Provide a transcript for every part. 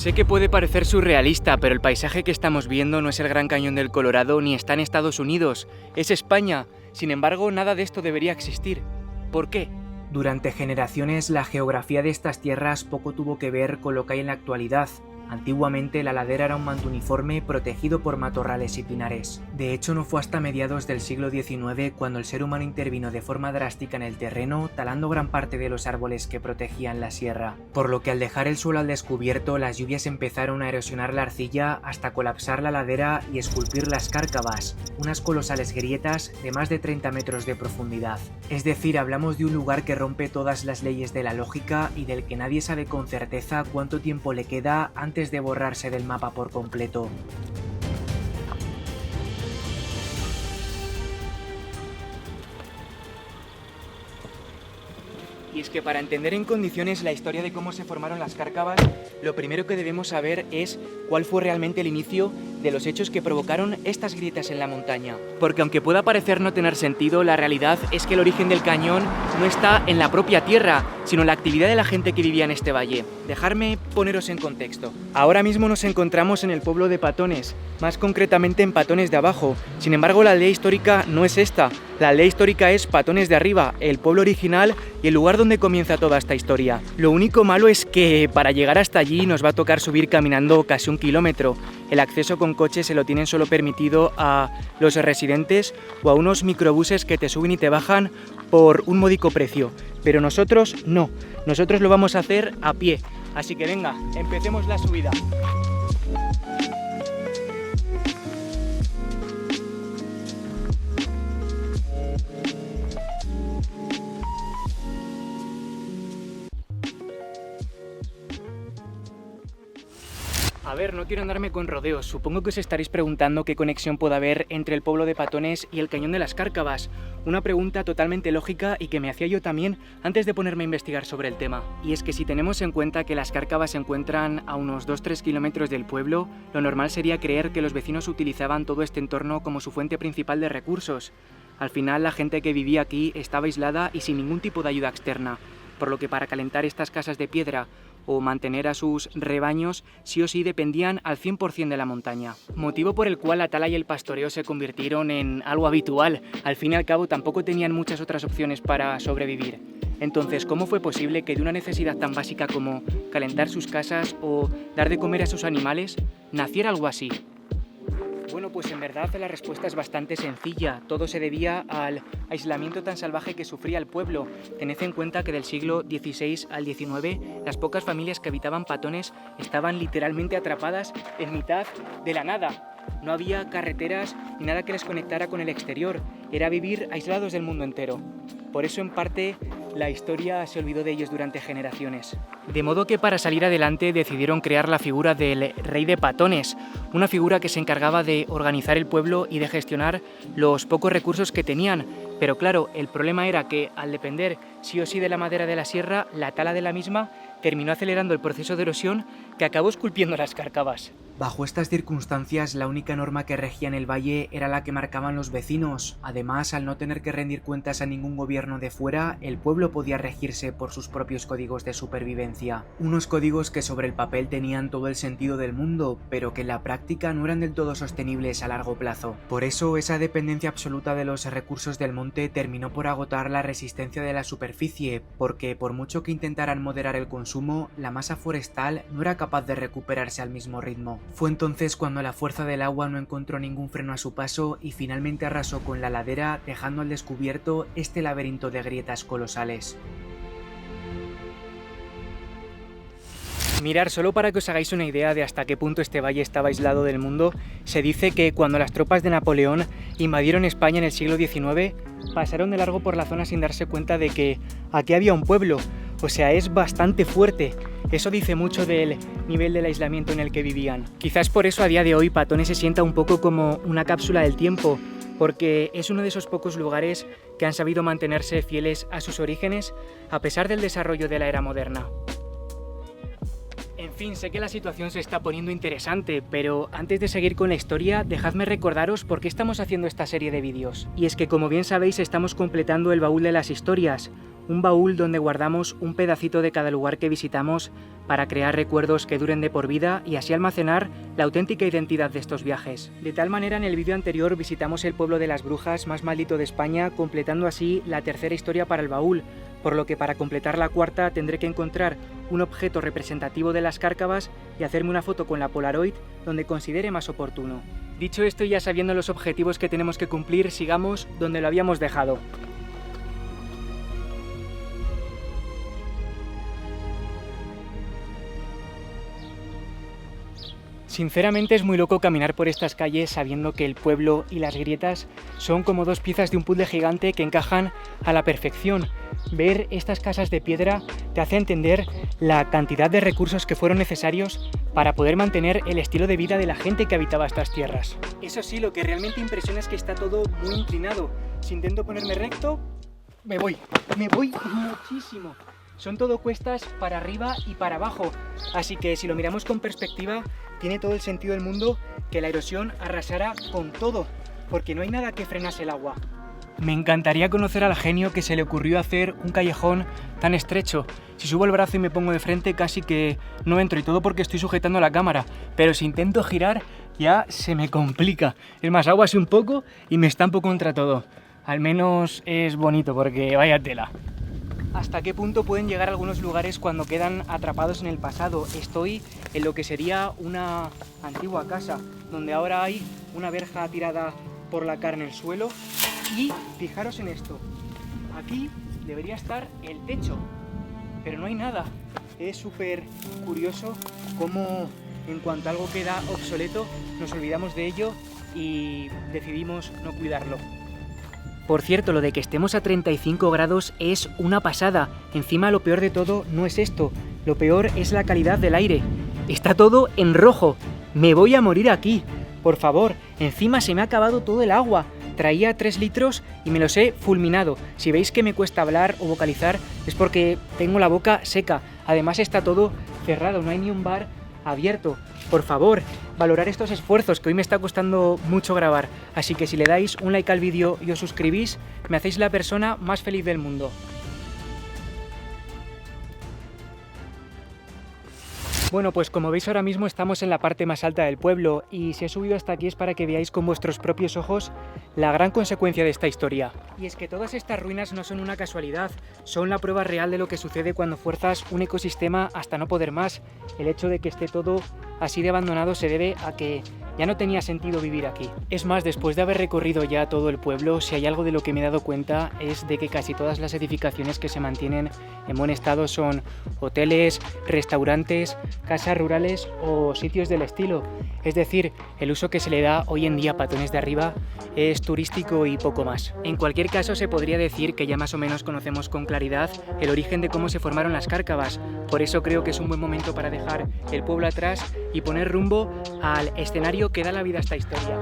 Sé que puede parecer surrealista, pero el paisaje que estamos viendo no es el Gran Cañón del Colorado ni está en Estados Unidos, es España. Sin embargo, nada de esto debería existir. ¿Por qué? Durante generaciones, la geografía de estas tierras poco tuvo que ver con lo que hay en la actualidad. Antiguamente la ladera era un manto uniforme protegido por matorrales y pinares. De hecho, no fue hasta mediados del siglo XIX cuando el ser humano intervino de forma drástica en el terreno, talando gran parte de los árboles que protegían la sierra. Por lo que al dejar el suelo al descubierto, las lluvias empezaron a erosionar la arcilla hasta colapsar la ladera y esculpir las cárcavas, unas colosales grietas de más de 30 metros de profundidad. Es decir, hablamos de un lugar que rompe todas las leyes de la lógica y del que nadie sabe con certeza cuánto tiempo le queda antes de borrarse del mapa por completo. Y es que para entender en condiciones la historia de cómo se formaron las cárcavas, lo primero que debemos saber es cuál fue realmente el inicio de los hechos que provocaron estas grietas en la montaña. Porque aunque pueda parecer no tener sentido, la realidad es que el origen del cañón no está en la propia tierra, sino en la actividad de la gente que vivía en este valle. Dejadme poneros en contexto. Ahora mismo nos encontramos en el pueblo de Patones, más concretamente en Patones de Abajo. Sin embargo, la aldea histórica no es esta. La aldea histórica es Patones de Arriba, el pueblo original y el lugar donde comienza toda esta historia. Lo único malo es que para llegar hasta allí nos va a tocar subir caminando casi 1 kilómetro. El acceso con coche se lo tienen solo permitido a los residentes o a unos microbuses que te suben y te bajan por un módico precio. Pero nosotros no, nosotros lo vamos a hacer a pie. Así que venga, empecemos la subida. A ver, no quiero andarme con rodeos. Supongo que os estaréis preguntando qué conexión puede haber entre el pueblo de Patones y el Cañón de las Cárcavas. Una pregunta totalmente lógica y que me hacía yo también antes de ponerme a investigar sobre el tema. Y es que si tenemos en cuenta que las Cárcavas se encuentran a unos 2-3 kilómetros del pueblo, lo normal sería creer que los vecinos utilizaban todo este entorno como su fuente principal de recursos. Al final, la gente que vivía aquí estaba aislada y sin ningún tipo de ayuda externa, por lo que para calentar estas casas de piedra o mantener a sus rebaños sí o sí dependían al 100% de la montaña. Motivo por el cual la tala y el pastoreo se convirtieron en algo habitual. Al fin y al cabo tampoco tenían muchas otras opciones para sobrevivir. Entonces, ¿cómo fue posible que de una necesidad tan básica como calentar sus casas o dar de comer a sus animales, naciera algo así? Bueno, pues en verdad la respuesta es bastante sencilla. Todo se debía al aislamiento tan salvaje que sufría el pueblo. Tened en cuenta que del siglo XVI al XIX las pocas familias que habitaban Patones estaban literalmente atrapadas en mitad de la nada. No había carreteras ni nada que les conectara con el exterior. Era vivir aislados del mundo entero. Por eso, en parte, la historia se olvidó de ellos durante generaciones. De modo que para salir adelante decidieron crear la figura del rey de Patones, una figura que se encargaba de organizar el pueblo y de gestionar los pocos recursos que tenían. Pero claro, el problema era que al depender sí o sí de la madera de la sierra, la tala de la misma terminó acelerando el proceso de erosión que acabó esculpiendo las cárcavas. Bajo estas circunstancias, la única norma que regía en el valle era la que marcaban los vecinos. Además, al no tener que rendir cuentas a ningún gobierno de fuera, el pueblo podía regirse por sus propios códigos de supervivencia. Unos códigos que sobre el papel tenían todo el sentido del mundo, pero que en la práctica no eran del todo sostenibles a largo plazo. Por eso, esa dependencia absoluta de los recursos del monte terminó por agotar la resistencia de la superficie, porque por mucho que intentaran moderar el consumo, la masa forestal no era capaz de recuperarse al mismo ritmo. Fue entonces cuando la fuerza del agua no encontró ningún freno a su paso y finalmente arrasó con la ladera, dejando al descubierto este laberinto de grietas colosales. Mirar, solo para que os hagáis una idea de hasta qué punto este valle estaba aislado del mundo, se dice que cuando las tropas de Napoleón invadieron España en el siglo XIX, pasaron de largo por la zona sin darse cuenta de que aquí había un pueblo. O sea, es bastante fuerte. Eso dice mucho del nivel del aislamiento en el que vivían. Quizás por eso a día de hoy Patones se sienta un poco como una cápsula del tiempo, porque es uno de esos pocos lugares que han sabido mantenerse fieles a sus orígenes a pesar del desarrollo de la era moderna. En fin, sé que la situación se está poniendo interesante, pero antes de seguir con la historia, dejadme recordaros por qué estamos haciendo esta serie de vídeos. Y es que, como bien sabéis, estamos completando el baúl de las historias, un baúl donde guardamos un pedacito de cada lugar que visitamos para crear recuerdos que duren de por vida y así almacenar la auténtica identidad de estos viajes. De tal manera, en el vídeo anterior visitamos el pueblo de las brujas más maldito de España, completando así la tercera historia para el baúl, por lo que para completar la cuarta tendré que encontrar un objeto representativo de las Cárcavas y hacerme una foto con la Polaroid donde considere más oportuno. Dicho esto y ya sabiendo los objetivos que tenemos que cumplir, sigamos donde lo habíamos dejado. Sinceramente es muy loco caminar por estas calles sabiendo que el pueblo y las grietas son como dos piezas de un puzzle gigante que encajan a la perfección. Ver estas casas de piedra te hace entender la cantidad de recursos que fueron necesarios para poder mantener el estilo de vida de la gente que habitaba estas tierras. Eso sí, lo que realmente impresiona es que está todo muy inclinado. Si intento ponerme recto, me voy muchísimo. Son todo cuestas para arriba y para abajo, así que si lo miramos con perspectiva, tiene todo el sentido del mundo que la erosión arrasara con todo, porque no hay nada que frenase el agua. Me encantaría conocer al genio que se le ocurrió hacer un callejón tan estrecho. Si subo el brazo y me pongo de frente casi que no entro, y todo porque estoy sujetando la cámara, pero si intento girar ya se me complica. Es más, hago así un poco y me estampo contra todo. Al menos es bonito porque vaya tela. ¿Hasta qué punto pueden llegar algunos lugares cuando quedan atrapados en el pasado? Estoy en lo que sería una antigua casa, donde ahora hay una verja tirada por la cara en el suelo. Y fijaros en esto, aquí debería estar el techo, pero no hay nada. Es súper curioso cómo en cuanto algo queda obsoleto nos olvidamos de ello y decidimos no cuidarlo. Por cierto, lo de que estemos a 35 grados es una pasada. Encima lo peor de todo no es esto, lo peor es la calidad del aire. Está todo en rojo. Me voy a morir aquí. Por favor, encima se me ha acabado todo el agua. Traía 3 litros y me los he fulminado. Si veis que me cuesta hablar o vocalizar es porque tengo la boca seca. Además está todo cerrado, no hay ni un bar abierto. Por favor, valorar estos esfuerzos que hoy me está costando mucho grabar. Así que si le dais un like al vídeo y os suscribís, me hacéis la persona más feliz del mundo. Bueno, pues como veis ahora mismo estamos en la parte más alta del pueblo y si he subido hasta aquí es para que veáis con vuestros propios ojos la gran consecuencia de esta historia. Y es que todas estas ruinas no son una casualidad, son la prueba real de lo que sucede cuando fuerzas un ecosistema hasta no poder más. El hecho de que esté todo así de abandonado se debe a que ya no tenía sentido vivir aquí. Es más, después de haber recorrido ya todo el pueblo, si hay algo de lo que me he dado cuenta es de que casi todas las edificaciones que se mantienen en buen estado son hoteles, restaurantes, casas rurales o sitios del estilo. Es decir, el uso que se le da hoy en día a Patones de Arriba es turístico y poco más. En cualquier caso, se podría decir que ya más o menos conocemos con claridad el origen de cómo se formaron las Cárcavas. Por eso creo que es un buen momento para dejar el pueblo atrás y poner rumbo al escenario que da la vida a esta historia.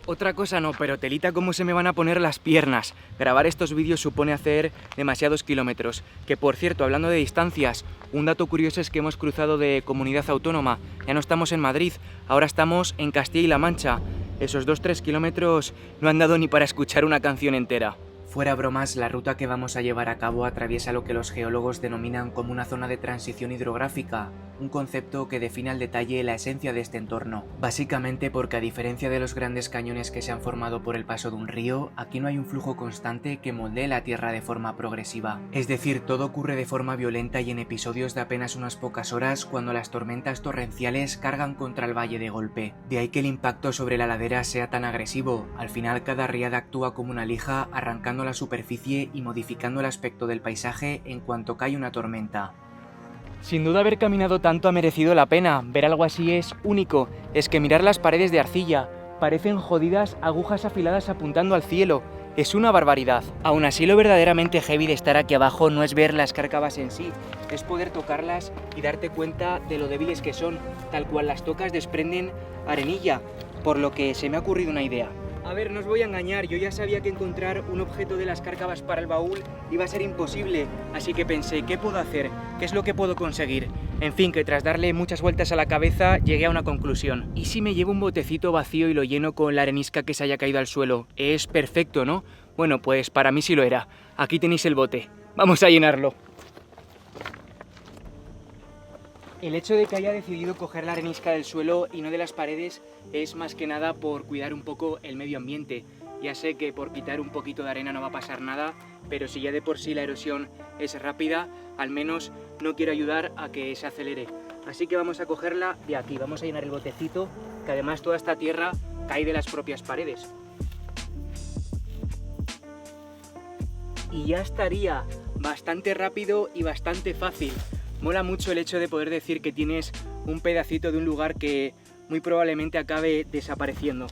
Otra cosa no, pero telita cómo se me van a poner las piernas. Grabar estos vídeos supone hacer demasiados kilómetros. Que por cierto, hablando de distancias, un dato curioso es que hemos cruzado de comunidad autónoma. Ya no estamos en Madrid, ahora estamos en Castilla-La Mancha. Esos 2-3 kilómetros no han dado ni para escuchar una canción entera. Fuera bromas, la ruta que vamos a llevar a cabo atraviesa lo que los geólogos denominan como una zona de transición hidrográfica, un concepto que define al detalle la esencia de este entorno. Básicamente porque a diferencia de los grandes cañones que se han formado por el paso de un río, aquí no hay un flujo constante que moldee la tierra de forma progresiva. Es decir, todo ocurre de forma violenta y en episodios de apenas unas pocas horas cuando las tormentas torrenciales cargan contra el valle de golpe. De ahí que el impacto sobre la ladera sea tan agresivo. Al final cada riada actúa como una lija, arrancando la superficie y modificando el aspecto del paisaje en cuanto cae una tormenta. Sin duda haber caminado tanto ha merecido la pena, ver algo así es único, es que mirar las paredes de arcilla, parecen jodidas agujas afiladas apuntando al cielo, Es una barbaridad. Aún así, lo verdaderamente heavy de estar aquí abajo no es ver las cárcavas en sí, es poder tocarlas y darte cuenta de lo débiles que son. Tal cual las tocas desprenden arenilla, por lo que se me ha ocurrido una idea. A ver, no os voy a engañar, yo ya sabía que encontrar un objeto de las cárcavas para el baúl iba a ser imposible, así que pensé, ¿qué puedo hacer? ¿Qué es lo que puedo conseguir? En fin, que tras darle muchas vueltas a la cabeza, llegué a una conclusión. ¿Y si me llevo un botecito vacío y lo lleno con la arenisca que se haya caído al suelo? Es perfecto, ¿no? Bueno, pues para mí sí lo era. Aquí tenéis el bote. Vamos a llenarlo. El hecho de que haya decidido coger la arenisca del suelo y no de las paredes es más que nada por cuidar un poco el medio ambiente. Ya sé que por quitar un poquito de arena no va a pasar nada, pero si ya de por sí la erosión es rápida, al menos no quiero ayudar a que se acelere. Así que vamos a cogerla de aquí, vamos a llenar el botecito, que además toda esta tierra cae de las propias paredes. Y ya estaría, bastante rápido y bastante fácil. Mola mucho el hecho de poder decir que tienes un pedacito de un lugar que muy probablemente acabe desapareciendo.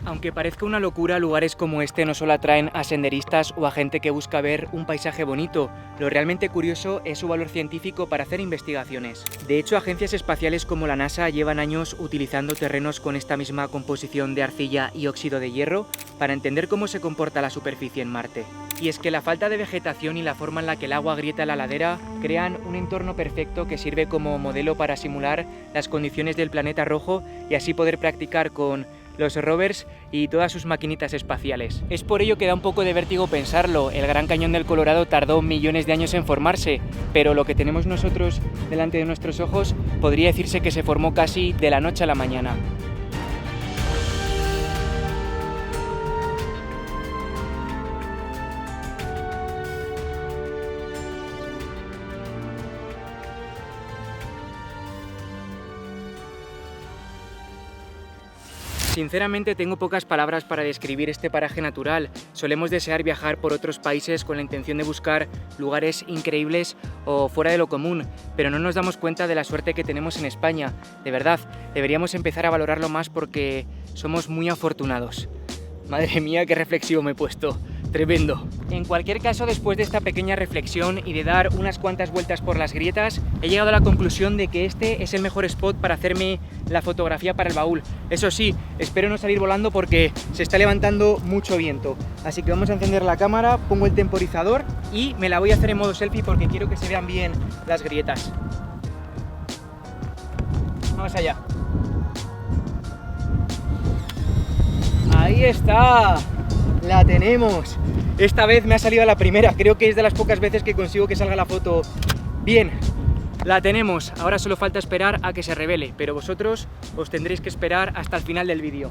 Aunque parezca una locura, lugares como este no solo atraen a senderistas o a gente que busca ver un paisaje bonito, lo realmente curioso es su valor científico para hacer investigaciones. De hecho, agencias espaciales como la NASA llevan años utilizando terrenos con esta misma composición de arcilla y óxido de hierro para entender cómo se comporta la superficie en Marte. Y es que la falta de vegetación y la forma en la que el agua agrieta la ladera crean un entorno perfecto que sirve como modelo para simular las condiciones del planeta rojo y así poder practicar con los rovers y todas sus maquinitas espaciales. Es por ello que da un poco de vértigo pensarlo. El Gran Cañón del Colorado tardó millones de años en formarse, pero lo que tenemos nosotros delante de nuestros ojos podría decirse que se formó casi de la noche a la mañana. Sinceramente tengo pocas palabras para describir este paraje natural. Solemos desear viajar por otros países con la intención de buscar lugares increíbles o fuera de lo común, pero no nos damos cuenta de la suerte que tenemos en España. De verdad, deberíamos empezar a valorarlo más porque somos muy afortunados. Madre mía, qué reflexivo me he puesto. Tremendo. En cualquier caso, después de esta pequeña reflexión y de dar unas cuantas vueltas por las grietas, he llegado a la conclusión de que este es el mejor spot para hacerme la fotografía para el baúl. Eso sí, espero no salir volando porque se está levantando mucho viento. Así que vamos a encender la cámara, pongo el temporizador y me la voy a hacer en modo selfie porque quiero que se vean bien las grietas. Vamos allá. Ahí está. La tenemos. Esta vez me ha salido a la primera. Creo que es de las pocas veces que consigo que salga la foto bien. La tenemos. Ahora solo falta esperar a que se revele, pero vosotros os tendréis que esperar hasta el final del vídeo.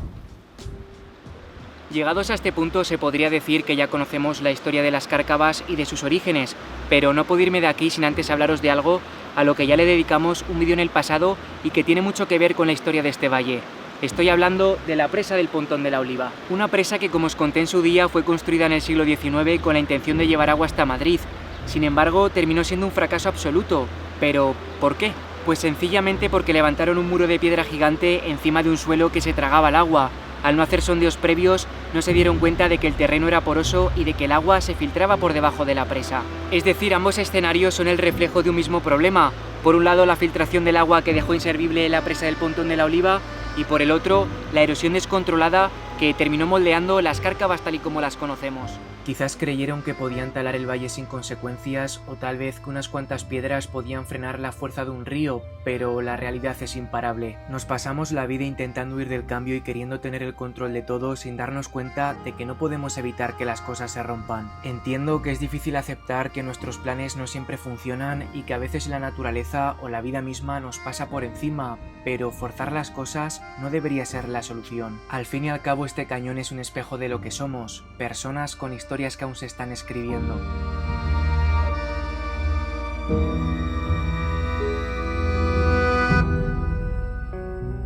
Llegados a este punto se podría decir que ya conocemos la historia de las cárcavas y de sus orígenes, pero no puedo irme de aquí sin antes hablaros de algo a lo que ya le dedicamos un vídeo en el pasado y que tiene mucho que ver con la historia de este valle. Estoy hablando de la presa del Pontón de la Oliva. Una presa que, como os conté en su día, fue construida en el siglo XIX con la intención de llevar agua hasta Madrid. Sin embargo, terminó siendo un fracaso absoluto. ¿Pero por qué? Pues sencillamente porque levantaron un muro de piedra gigante encima de un suelo que se tragaba el agua. Al no hacer sondeos previos, no se dieron cuenta de que el terreno era poroso y de que el agua se filtraba por debajo de la presa. Es decir, ambos escenarios son el reflejo de un mismo problema. Por un lado, la filtración del agua que dejó inservible la presa del Pontón de la Oliva, y por el otro, la erosión descontrolada que terminó moldeando las cárcavas tal y como las conocemos. Quizás creyeron que podían talar el valle sin consecuencias, o tal vez que unas cuantas piedras podían frenar la fuerza de un río, pero la realidad es imparable. Nos pasamos la vida intentando huir del cambio y queriendo tener el control de todo sin darnos cuenta de que no podemos evitar que las cosas se rompan. Entiendo que es difícil aceptar que nuestros planes no siempre funcionan y que a veces la naturaleza o la vida misma nos pasa por encima, pero forzar las cosas no debería ser la solución. Al fin y al cabo, este cañón es un espejo de lo que somos, personas con historias que aún se están escribiendo.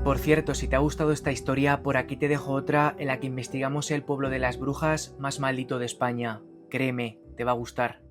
Por cierto, si te ha gustado esta historia, por aquí te dejo otra en la que investigamos el pueblo de las brujas más maldito de España. Créeme, te va a gustar.